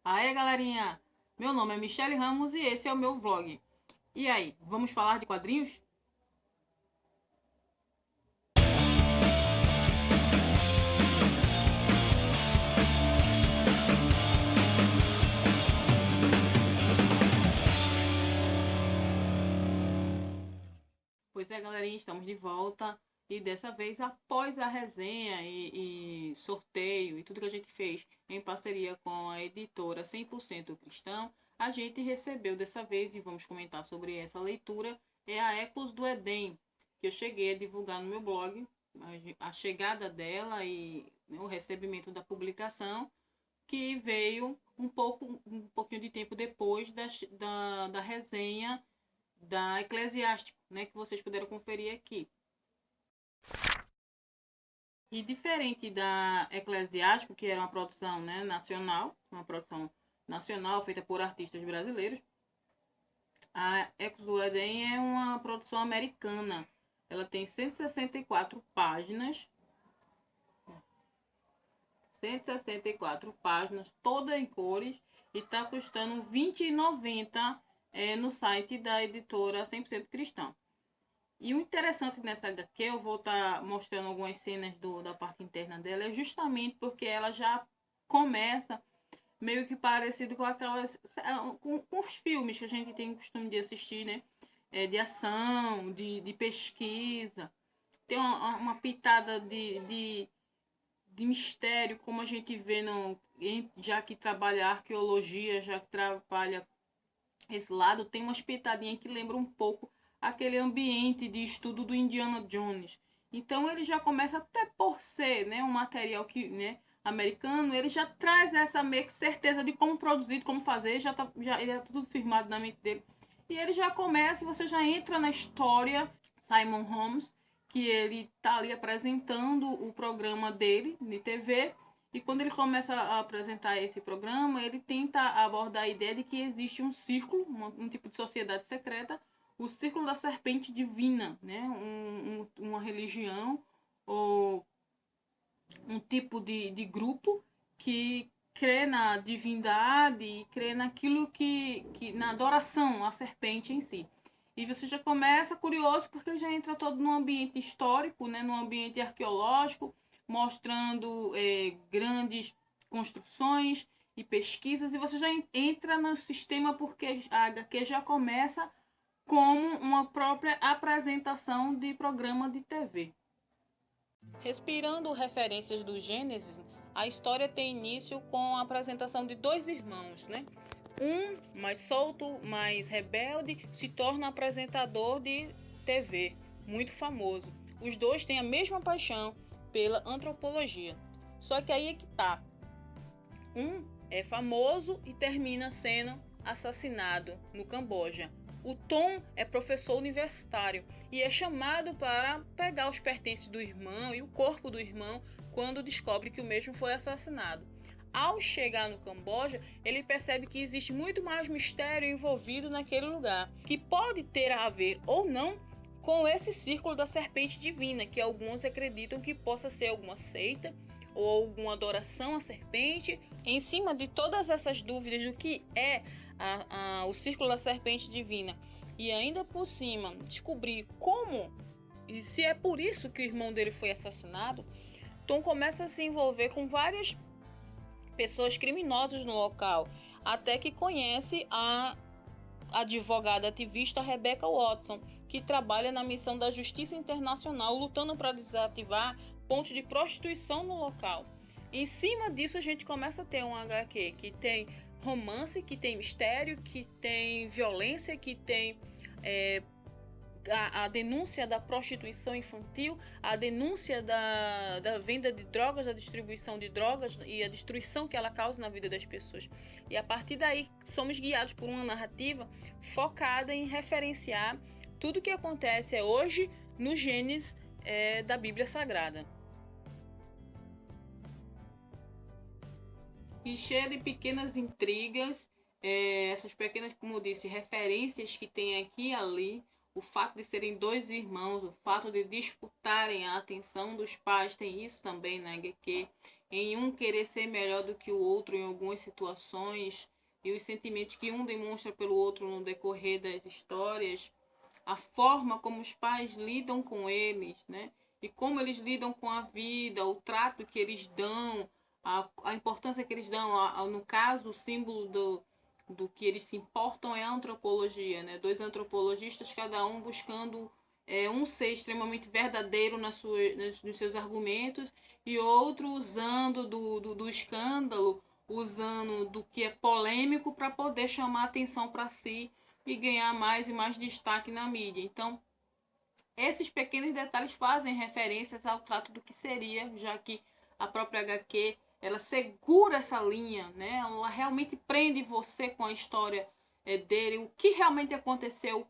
Aê, galerinha! Meu nome é Michele Ramos e esse é o meu vlog. E aí, vamos falar de quadrinhos? Pois é, galerinha, estamos de volta. E dessa vez, após a resenha e sorteio e tudo que a gente fez em parceria com a editora 100% Cristão, a gente recebeu dessa vez, e vamos comentar sobre essa leitura, é a Ecos do Éden, que eu cheguei a divulgar no meu blog, a chegada dela e o recebimento da publicação, que veio um pouquinho de tempo depois da resenha da Eclesiástico, né, que vocês puderam conferir aqui. E diferente da Eclesiástico, que era uma produção, né, nacional, uma produção nacional feita por artistas brasileiros, a Ecos do Éden é uma produção americana. Ela tem 164 páginas, 164 páginas, toda em cores, e está custando R$ 20,90 no site da editora 100% Cristã. E o interessante nessa HQ, eu vou estar mostrando algumas cenas da parte interna dela, é justamente porque ela já começa meio que parecido com aquelas. Com os filmes que a gente tem o costume de assistir, né? De ação, de pesquisa. Tem uma pitada de mistério, como a gente vê, já que trabalha arqueologia, já que trabalha esse lado, tem umas pitadinhas que lembram um pouco aquele ambiente de estudo do Indiana Jones. Então ele já começa, até por ser, né, um material que, né, americano, ele já traz essa meio que certeza de como produzir, como fazer, ele é tudo firmado na mente dele. E ele já começa, você já entra na história, Simon Holmes, que ele tá ali apresentando o programa dele de TV, e quando ele começa a apresentar esse programa, ele tenta abordar a ideia de que existe um círculo, um tipo de sociedade secreta, o círculo da serpente divina, né? Uma religião ou um tipo de grupo que crê na divindade e crê naquilo na adoração à serpente em si. E você já começa curioso porque já entra todo num ambiente histórico, né, num ambiente arqueológico, mostrando grandes construções e pesquisas, e você já entra no sistema porque a HQ já começa como uma própria apresentação de programa de TV. Respirando referências do Gênesis, a história tem início com a apresentação de dois irmãos, né? Um, mais solto, mais rebelde, se torna apresentador de TV, muito famoso. Os dois têm a mesma paixão pela antropologia. Só que aí é que tá. Um é famoso e termina sendo assassinado no Camboja. O Tom é professor universitário e é chamado para pegar os pertences do irmão e o corpo do irmão quando descobre que o mesmo foi assassinado. Ao chegar no Camboja, ele percebe que existe muito mais mistério envolvido naquele lugar, que pode ter a ver ou não com esse círculo da serpente divina, que alguns acreditam que possa ser alguma seita ou alguma adoração à serpente. Em cima de todas essas dúvidas do que é o círculo da serpente divina, e ainda por cima descobrir como e se é por isso que o irmão dele foi assassinado, Tom começa a se envolver com várias pessoas criminosas no local, até que conhece a advogada ativista Rebecca Watson, que trabalha na missão da Justiça Internacional, lutando para desativar pontos de prostituição no local. Em cima disso, a gente começa a ter um HQ que tem romance, que tem mistério, que tem violência, que tem a denúncia da prostituição infantil, a denúncia da venda de drogas, da distribuição de drogas e a destruição que ela causa na vida das pessoas. E a partir daí, somos guiados por uma narrativa focada em referenciar tudo o que acontece hoje no Gênesis da Bíblia Sagrada. E cheia de pequenas intrigas, essas pequenas, como eu disse, referências que tem aqui e ali, o fato de serem dois irmãos, o fato de disputarem a atenção dos pais, tem isso também na HQ, em um querer ser melhor do que o outro em algumas situações, e os sentimentos que um demonstra pelo outro no decorrer das histórias, a forma como os pais lidam com eles, né? E como eles lidam com a vida, o trato que eles dão, a importância que eles dão, no caso, o símbolo do que eles se importam é a antropologia, né? Dois antropologistas, cada um buscando um ser extremamente verdadeiro nos seus argumentos e outro usando do escândalo, usando do que é polêmico para poder chamar atenção para si e ganhar mais e mais destaque na mídia. Então, esses pequenos detalhes fazem referências ao trato do que seria, já que a própria HQ ela segura essa linha, né? Ela realmente prende você com a história dele, o que realmente aconteceu,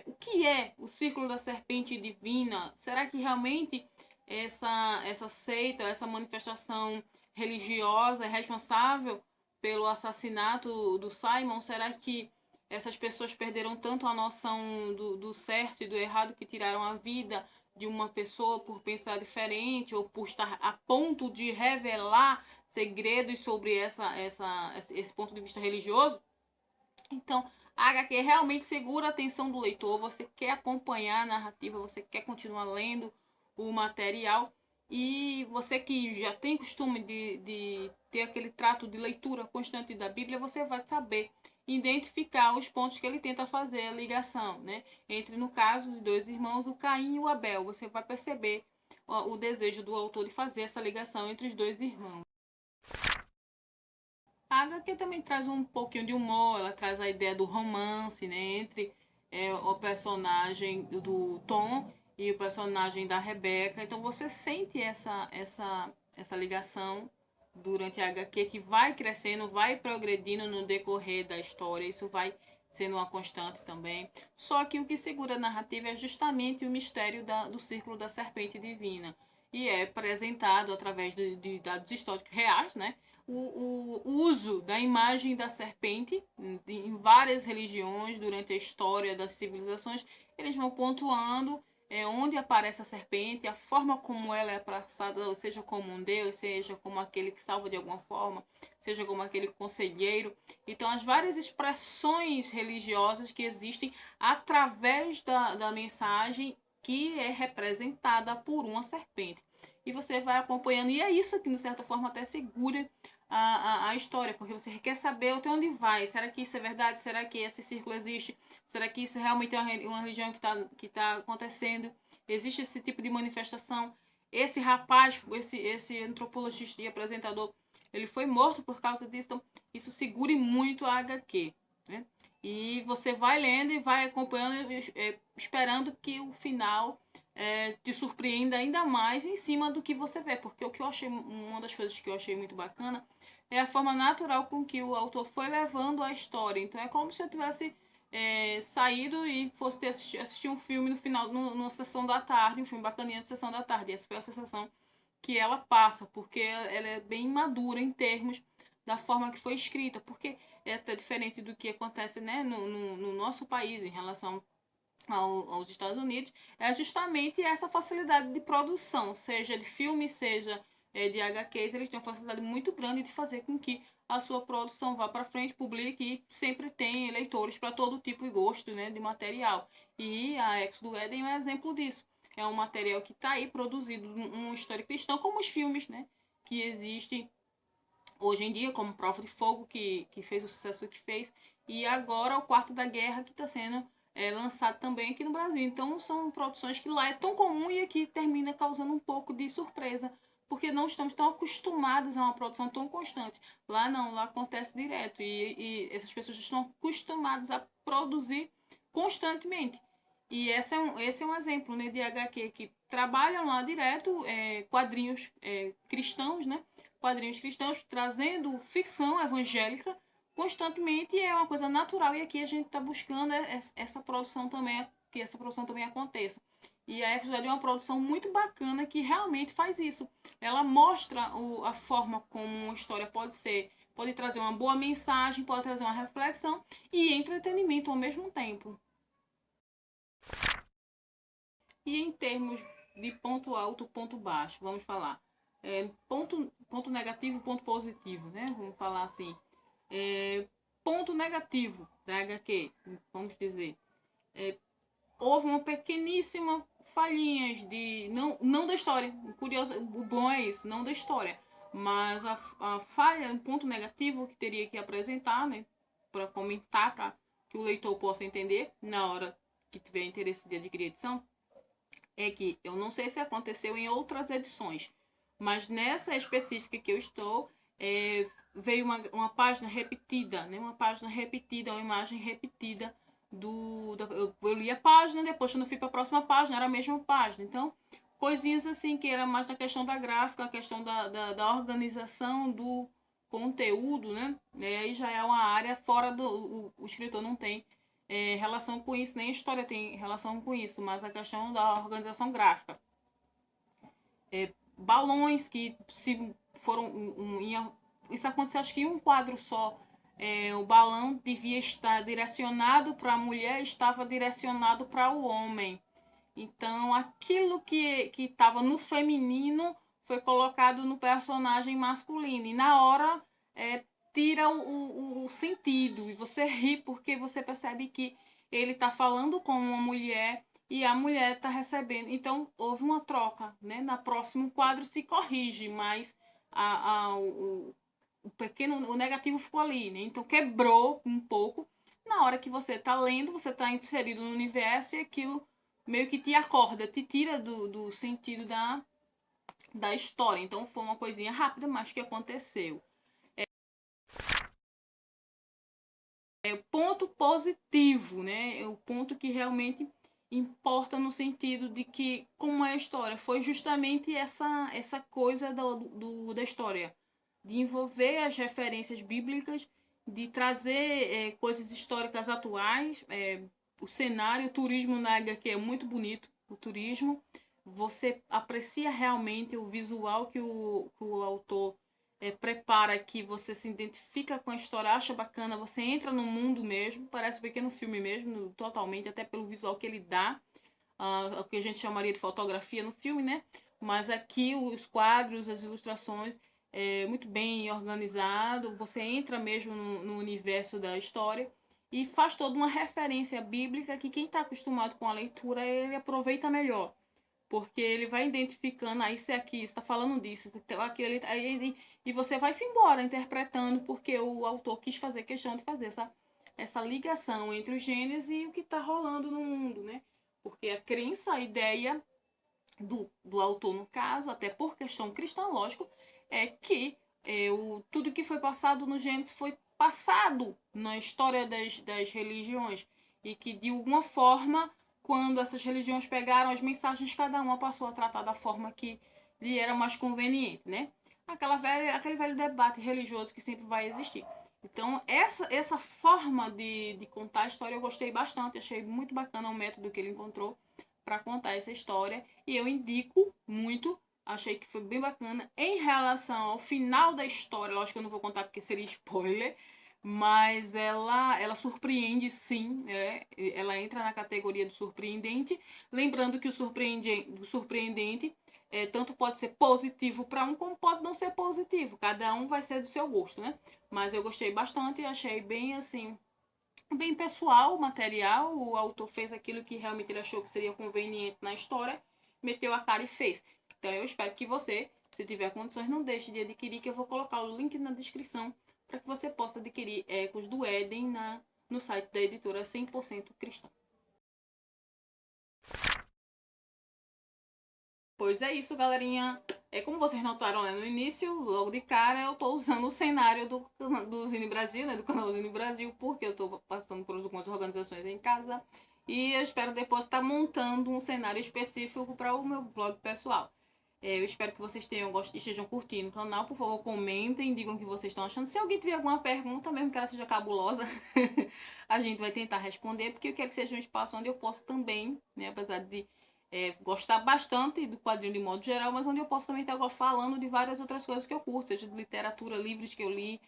o que é o círculo da serpente divina. Será que realmente essa seita, essa manifestação religiosa é responsável pelo assassinato do Simon? Será que essas pessoas perderam tanto a noção do certo e do errado que tiraram a vida de uma pessoa por pensar diferente ou por estar a ponto de revelar segredos sobre esse ponto de vista religioso? Então, a HQ realmente segura a atenção do leitor, você quer acompanhar a narrativa, você quer continuar lendo o material, e você que já tem costume de ter aquele trato de leitura constante da Bíblia, você vai saber identificar os pontos que ele tenta fazer a ligação, né? Entre, no caso de dois irmãos, o Caim e o Abel. Você vai perceber o desejo do autor de fazer essa ligação entre os dois irmãos. A HQ também traz um pouquinho de humor, ela traz a ideia do romance, né, entre o personagem do Tom e o personagem da Rebecca. Então você sente essa ligação durante a HQ que vai crescendo, vai progredindo no decorrer da história. Isso vai sendo uma constante também. Só que o que segura a narrativa é justamente o mistério do círculo da serpente divina. E é apresentado através de dados históricos reais, né? O uso da imagem da serpente em várias religiões durante a história das civilizações. Eles vão pontuando onde aparece a serpente, a forma como ela é abraçada, seja como um deus, seja como aquele que salva de alguma forma, seja como aquele conselheiro. Então, as várias expressões religiosas que existem através da mensagem que é representada por uma serpente. E você vai acompanhando, e é isso que, de certa forma, até segura a história, porque você quer saber até onde vai. Será que isso é verdade? Será que esse círculo existe? Será que isso realmente é uma religião que tá acontecendo? Existe esse tipo de manifestação? Esse rapaz, esse antropologista e apresentador, ele foi morto por causa disso. Então, isso segure muito a HQ, né? E você vai lendo e vai acompanhando, esperando que o final te surpreenda ainda mais em cima do que você vê. Porque o que eu achei, uma das coisas que eu achei muito bacana é a forma natural com que o autor foi levando a história. Então é como se eu tivesse saído e fosse ter assistir um filme no final, numa sessão da tarde, um filme bacaninha de sessão da tarde. Essa foi a sensação que ela passa, porque ela é bem madura em termos da forma que foi escrita, porque é até diferente do que acontece, né, no nosso país em relação aos Estados Unidos, é justamente essa facilidade de produção, seja de filme, seja de HQs. Eles têm uma facilidade muito grande de fazer com que a sua produção vá para frente, publique e sempre tem leitores para todo tipo e gosto, né, de material. E a Ex do Éden é um exemplo disso. É um material que está aí produzido uma história cristã, como os filmes, né, que existem hoje em dia, como Prova de Fogo, que fez o sucesso que fez, e agora o Quarto da Guerra, que está sendo lançado também aqui no Brasil. Então são produções que lá é tão comum e aqui termina causando um pouco de surpresa, porque não estamos tão acostumados a uma produção tão constante. Lá não, lá acontece direto, e essas pessoas estão acostumadas a produzir constantemente. E esse é um exemplo, né, de HQ que trabalham lá direto, quadrinhos cristãos, né? Quadrinhos cristãos trazendo ficção evangélica constantemente, é uma coisa natural, e aqui a gente está buscando essa produção também, que essa produção também aconteça. E a episódio é uma produção muito bacana que realmente faz isso. Ela mostra a forma como uma história pode ser, pode trazer uma boa mensagem, pode trazer uma reflexão e entretenimento ao mesmo tempo. E em termos de ponto alto, ponto baixo, vamos falar. ponto negativo e ponto positivo, né? Vamos falar assim. Ponto negativo da HQ, vamos dizer. Houve uma pequeníssima falhinhas de... Não da história. O bom é isso, não da história. Mas a falha, um ponto negativo que teria que apresentar, né? Para comentar, para que o leitor possa entender na hora que tiver interesse de adquirir a edição, é que eu não sei se aconteceu em outras edições, mas nessa específica que eu estou, veio uma página repetida, né? Uma página repetida, uma imagem repetida eu li a página, depois quando eu fui para a próxima página, era a mesma página. Então, coisinhas assim que era mais na questão da gráfica, a questão da organização do conteúdo, né? Aí já é uma área fora o escritor não tem relação com isso, nem a história tem relação com isso, mas a questão da organização gráfica. Balões que se foram... isso aconteceu acho que em um quadro só. O balão devia estar direcionado para a mulher, estava direcionado para o homem. Então, aquilo que estava no feminino foi colocado no personagem masculino. E na hora tira o sentido. E você ri porque você percebe que ele está falando com uma mulher e a mulher está recebendo. Então, houve uma troca. Né? Na próximo quadro se corrige, mas o negativo ficou ali. Né? Então, quebrou um pouco. Na hora que você está lendo, você está inserido no universo e aquilo meio que te acorda, te tira do sentido da história. Então foi uma coisinha rápida, mas que aconteceu. O ponto positivo, né? É o ponto que realmente importa no sentido de que, como é a história, foi justamente essa coisa da história, de envolver as referências bíblicas, de trazer coisas históricas atuais. O cenário, o turismo na HQ é muito bonito, o turismo. Você aprecia realmente o visual que o autor prepara, que você se identifica com a história, acha bacana, você entra no mundo mesmo, parece um pequeno filme mesmo, totalmente, até pelo visual que ele dá, o que a gente chamaria de fotografia no filme, né? Mas aqui os quadros, as ilustrações, muito bem organizado, você entra mesmo no universo da história e faz toda uma referência bíblica que quem está acostumado com a leitura, ele aproveita melhor. Porque ele vai identificando, isso é aqui, está falando disso, aquilo, e você vai se embora interpretando, porque o autor quis fazer questão de fazer essa ligação entre os gêneros e o que está rolando no mundo, né? Porque a crença, a ideia do autor, no caso, até por questão cristã, lógico, é que tudo que foi passado no Gênesis foi passado na história das religiões, e que de alguma forma, quando essas religiões pegaram as mensagens, cada uma passou a tratar da forma que lhe era mais conveniente, né? Aquele velho debate religioso que sempre vai existir. Então, essa forma de contar a história eu gostei bastante, achei muito bacana o método que ele encontrou para contar essa história, e eu indico muito, achei que foi bem bacana. Em relação ao final da história, lógico que eu não vou contar porque seria spoiler, mas ela surpreende sim, ela entra na categoria do surpreendente, lembrando que o surpreendente tanto pode ser positivo para um como pode não ser positivo, cada um vai ser do seu gosto, né? Mas eu gostei bastante e achei bem assim, bem pessoal o material. O autor fez aquilo que realmente ele achou que seria conveniente na história, meteu a cara e fez. Então eu espero que você, se tiver condições, não deixe de adquirir, que eu vou colocar o link na descrição para que você possa adquirir Ecos do Éden no site da editora 100% Cristã. Pois é isso, galerinha. Como vocês notaram, né, no início, logo de cara, eu tô usando o cenário do Zine Brasil, né, do canal Zine Brasil, porque eu tô passando por algumas organizações em casa. E eu espero depois estar montando um cenário específico para o meu blog pessoal. Eu espero que vocês estejam curtindo o canal. Por favor, comentem, digam o que vocês estão achando. Se alguém tiver alguma pergunta, mesmo que ela seja cabulosa, a gente vai tentar responder, porque eu quero que seja um espaço onde eu possa também, né, apesar de gostar bastante do quadrinho de modo geral, mas onde eu posso também estar falando de várias outras coisas que eu curto, seja de literatura, livros que eu li,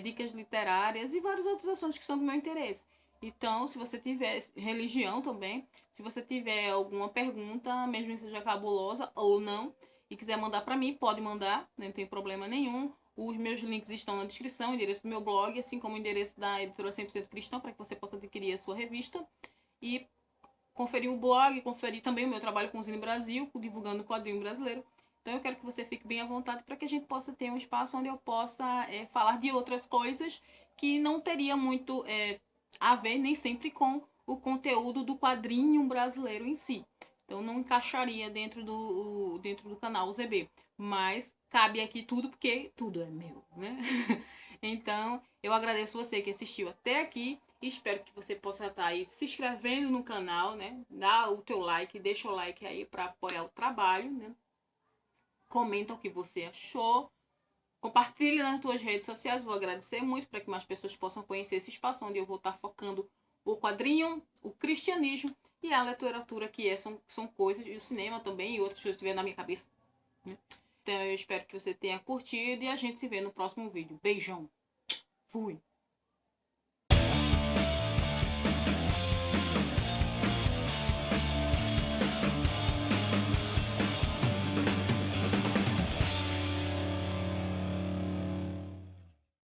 dicas literárias e vários outros assuntos que são do meu interesse. Então, se você tiver religião também, se você tiver alguma pergunta, mesmo que seja cabulosa ou não, e quiser mandar para mim, pode mandar, não tem problema nenhum. Os meus links estão na descrição, o endereço do meu blog, assim como o endereço da editora 100% Cristã, para que você possa adquirir a sua revista. E conferir o blog, conferir também o meu trabalho com o Zine Brasil, divulgando o quadrinho brasileiro. Então eu quero que você fique bem à vontade para que a gente possa ter um espaço onde eu possa falar de outras coisas que não teria muito a ver nem sempre com o conteúdo do quadrinho brasileiro em si. Então não encaixaria dentro do canal ZB. Mas cabe aqui tudo porque tudo é meu, né? Então eu agradeço você que assistiu até aqui. Espero que você possa estar aí se inscrevendo no canal, né? Dá o teu like, deixa o like aí para apoiar o trabalho, né? Comenta o que você achou. Compartilha nas tuas redes sociais, vou agradecer muito para que mais pessoas possam conhecer esse espaço onde eu vou estar focando o quadrinho, o cristianismo e a literatura, que são coisas, e o cinema também, e outras coisas que estiver na minha cabeça. Né? Então eu espero que você tenha curtido e a gente se vê no próximo vídeo. Beijão. Fui.